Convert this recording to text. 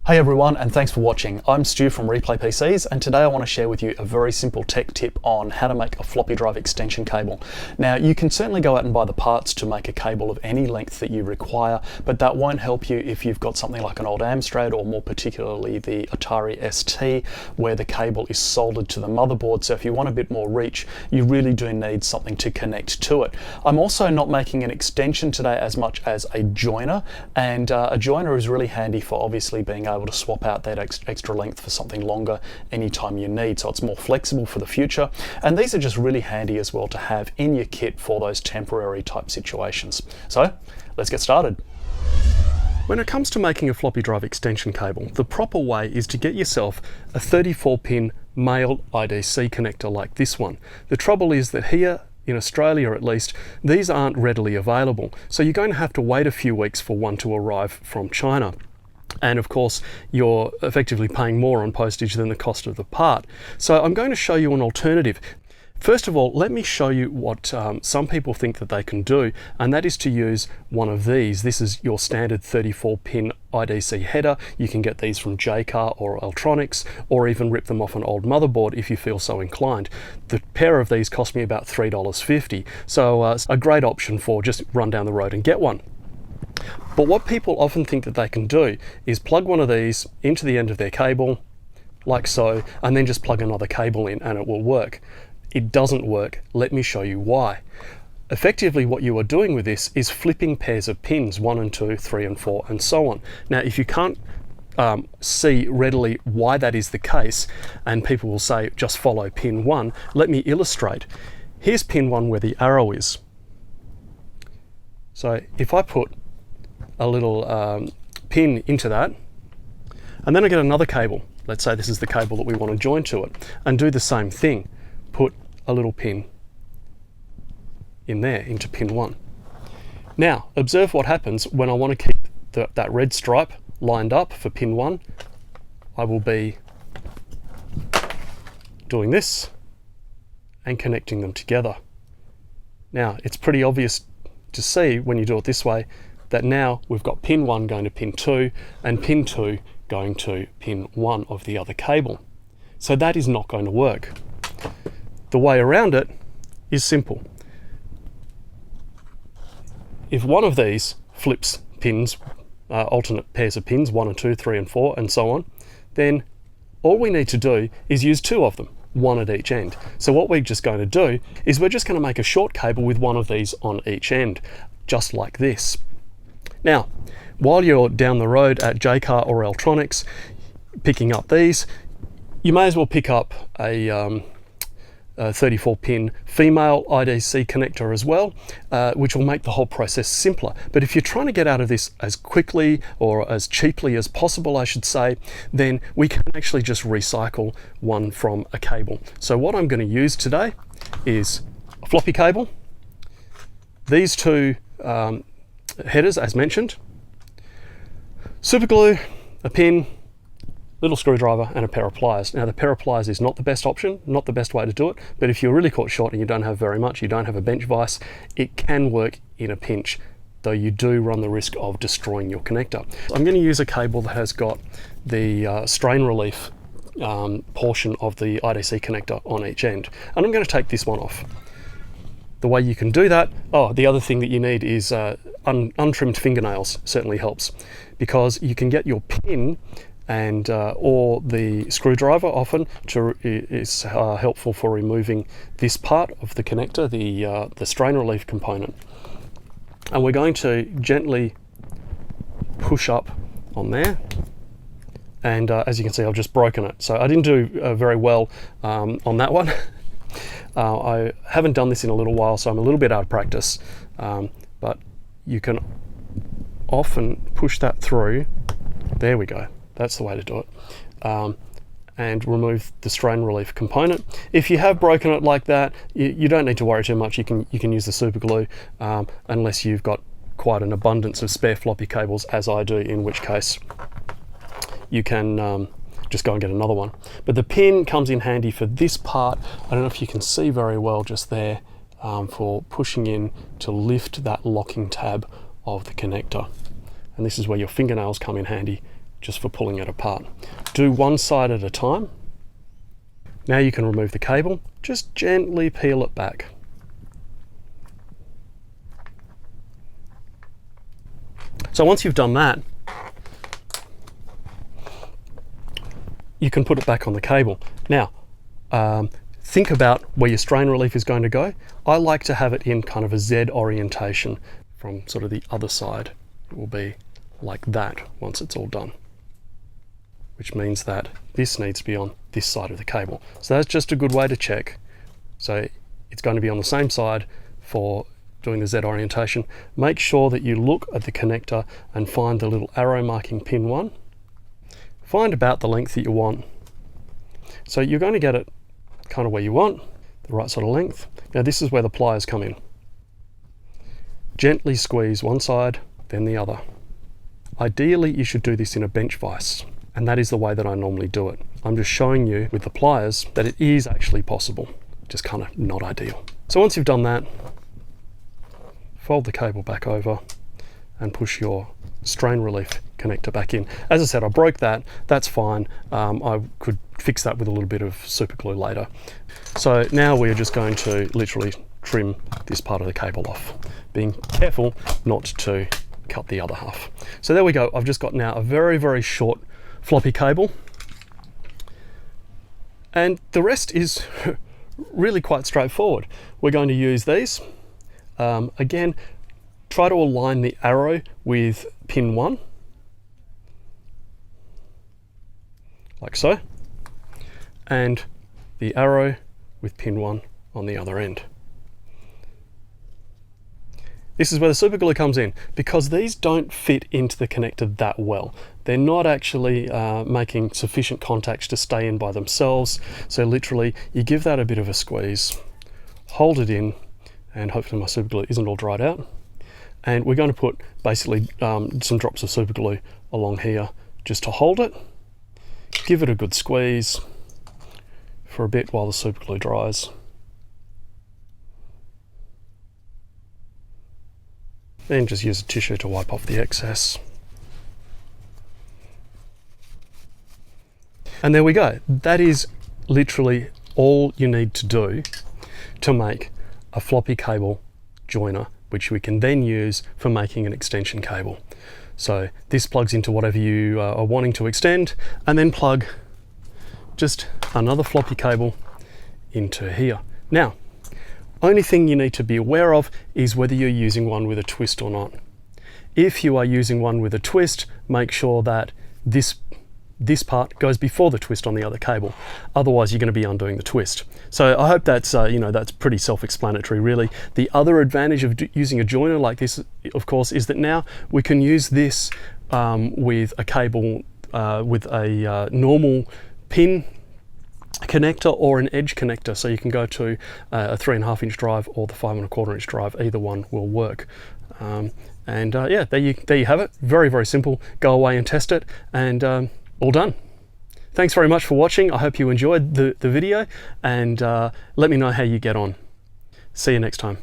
Hey everyone, and thanks for watching. I'm Stu from Replay PCs, and today I want to share with you a very simple tech tip on how to make a floppy drive extension cable. Now, you can certainly go out and buy the parts to make a cable of any length that you require, but that won't help you if you've got something like an old Amstrad, or more particularly the Atari ST, where the cable is soldered to the motherboard. So if you want a bit more reach, you really do need something to connect to it. I'm also not making an extension today as much as a joiner, and a joiner is really handy for obviously being able to swap out that extra length for something longer anytime you need, so it's more flexible for the future. And these are just really handy as well to have in your kit for those temporary type situations. So let's get started. When it comes to making a floppy drive extension cable, the proper way is to get yourself a 34-pin male IDC connector like this one. The trouble is that here in Australia at least, these aren't readily available, so you're going to have to wait a few weeks for one to arrive from China. And of course, you're effectively paying more on postage than the cost of the part. So I'm going to show you an alternative. First of all, let me show you what some people think that they can do, and that is to use one of these. This is your standard 34-pin IDC header. You can get these from Jaycar or Electronics, or even rip them off an old motherboard if you feel so inclined. The pair of these cost me about $3.50, so a great option for just run down the road and get one. But what people often think that they can do is plug one of these into the end of their cable, like so, and then just plug another cable in and it will work. It doesn't work. Let me show you why. Effectively, what you are doing with this is flipping pairs of pins, 1 and 2, 3 and 4, and so on. Now, if you can't see readily why that is the case, and people will say, just follow pin 1, let me illustrate. Here's pin 1 where the arrow is. So if I put a little pin into that, and then I get another cable, let's say this is the cable that we want to join to it, and do the same thing, put a little pin in there into pin 1. Now observe what happens when I want to keep that red stripe lined up for pin 1. I will be doing this and connecting them together. Now it's pretty obvious to see when you do it this way that now we've got pin 1 going to pin 2 and pin 2 going to pin 1 of the other cable. So that is not going to work. The way around it is simple. If one of these flips pins, alternate pairs of pins, 1 and 2, 3 and 4 and so on, then all we need to do is use 2 of them, 1 at each end. So what we're just going to do is we're just going to make a short cable with one of these on each end, just like this. Now, while you're down the road at Jaycar or Electronics picking up these, you may as well pick up a 34-pin female IDC connector as well, which will make the whole process simpler. But if you're trying to get out of this as quickly or as cheaply as possible, I should say, then we can actually just recycle one from a cable. So what I'm going to use today is a floppy cable, these 2 headers as mentioned, super glue, a pin, little screwdriver and a pair of pliers. Now the pair of pliers is not the best option, not the best way to do it, but if you're really caught short and you don't have very much, you don't have a bench vise, it can work in a pinch, though you do run the risk of destroying your connector. I'm going to use a cable that has got the strain relief portion of the IDC connector on each end, and I'm going to take this one off. The way you can do that, the other thing that you need is untrimmed fingernails. Certainly helps, because you can get your pin and or the screwdriver often is helpful for removing this part of the connector, the strain relief component. And we're going to gently push up on there, and as you can see, I've just broken it. So I didn't do very well on that one. I haven't done this in a little while, so I'm a little bit out of practice, but you can often push that through. There we go, that's the way to do it, and remove the strain relief component. If you have broken it like that, you don't need to worry too much. You can use the super glue, unless you've got quite an abundance of spare floppy cables, as I do, in which case you can just go and get another one. But the pin comes in handy for this part. I don't know if you can see very well just there, for pushing in to lift that locking tab of the connector. And this is where your fingernails come in handy just for pulling it apart. Do one side at a time. Now you can remove the cable, just gently peel it back. So once you've done that, you can put it back on the cable. Now, think about where your strain relief is going to go. I like to have it in kind of a Z orientation from sort of the other side. It will be like that once it's all done, which means that this needs to be on this side of the cable. So that's just a good way to check. So it's going to be on the same side for doing the Z orientation. Make sure that you look at the connector and find the little arrow marking pin 1. Find about the length that you want. So you're going to get it kind of where you want, the right sort of length. Now this is where the pliers come in. Gently squeeze one side, then the other. Ideally, you should do this in a bench vise, and that is the way that I normally do it. I'm just showing you with the pliers that it is actually possible, just kind of not ideal. So once you've done that, fold the cable back over and push your strain relief connector back in. As I said, I broke that, that's fine. I could fix that with a little bit of super glue later. So now we're just going to literally trim this part of the cable off, being careful not to cut the other half. So there we go. I've just got now a very, very short floppy cable, and the rest is really quite straightforward. We're going to use these. Again, try to align the arrow with pin 1, like so, and the arrow with pin 1 on the other end. This is where the super glue comes in, because these don't fit into the connector that well. They're not actually making sufficient contacts to stay in by themselves. So literally, you give that a bit of a squeeze, hold it in, and hopefully my super glue isn't all dried out. And we're going to put basically some drops of super glue along here just to hold it. Give it a good squeeze for a bit while the super glue dries. Then just use a tissue to wipe off the excess. And there we go. That is literally all you need to do to make a floppy cable joiner, which we can then use for making an extension cable. So this plugs into whatever you are wanting to extend, and then plug just another floppy cable into here. Now, only thing you need to be aware of is whether you're using one with a twist or not. If you are using one with a twist, make sure that this part goes before the twist on the other cable. Otherwise, you're going to be undoing the twist. So I hope that's that's pretty self-explanatory, really. The other advantage of using a joiner like this, of course, is that now we can use this with a cable with a normal pin connector or an edge connector. So you can go to a 3.5 inch drive or the 5 1/4 inch drive. Either one will work. Yeah, there you have it. Very, very simple. Go away and test it, and all done. Thanks very much for watching. I hope you enjoyed the video, and let me know how you get on. See you next time.